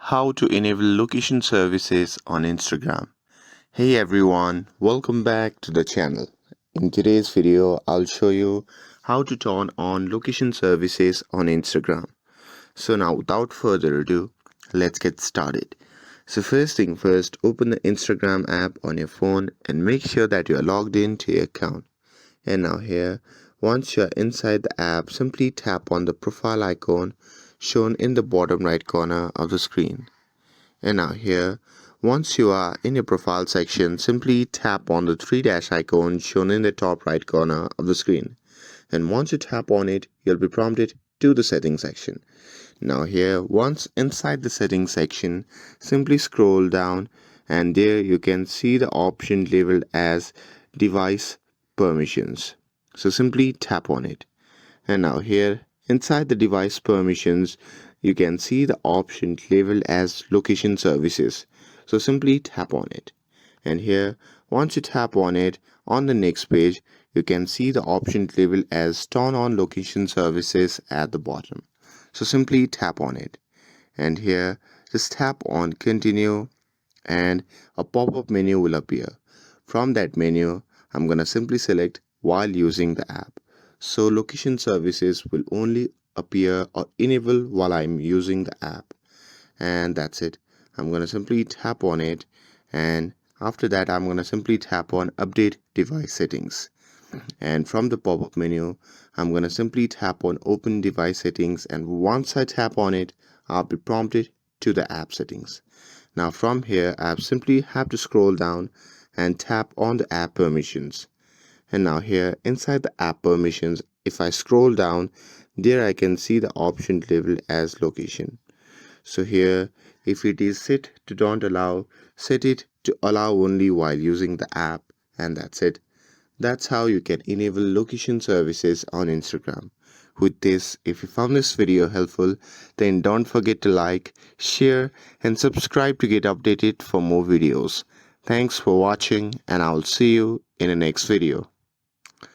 How to enable location services on Instagram. Hey everyone, welcome back to the channel. In today's video, I'll show you how to turn on location services on Instagram. So now without further ado, let's get started. So first thing first, open the Instagram app on your phone and make sure that you are logged into your account. And now here, once you're inside the app, simply tap on the profile icon shown in the bottom right corner of the screen. And now here, once you are in your profile section, simply tap on the three dash icon shown in the top right corner of the screen. And once you tap on it, you'll be prompted to the settings section. Now here, once inside the settings section, simply scroll down and there you can see the option labeled as device permissions. So simply tap on it. And now here, inside the device permissions, you can see the option labeled as location services. So simply tap on it. And here, once you tap on it, on the next page, you can see the option labeled as turn on location services at the bottom. So simply tap on it. And here, just tap on continue and a pop-up menu will appear. From that menu, I'm going to simply select while using the app. So location services will only appear or enable while I'm using the app. And that's it. I'm going to simply tap on it, and after that I'm going to simply tap on update device settings. And from the pop-up menu, I'm going to simply tap on open device settings, and once I tap on it, I'll be prompted to the app settings. Now from here, I simply have to scroll down and tap on the app permissions. And now here inside the app permissions, if I scroll down, there I can see the option labeled as location. So here, if it is set to don't allow, set it to allow only while using the app, and that's it. That's how you can enable location services on Instagram. With this, if you found this video helpful, then don't forget to like, share, and subscribe to get updated for more videos. Thanks for watching, and I'll see you in the next video.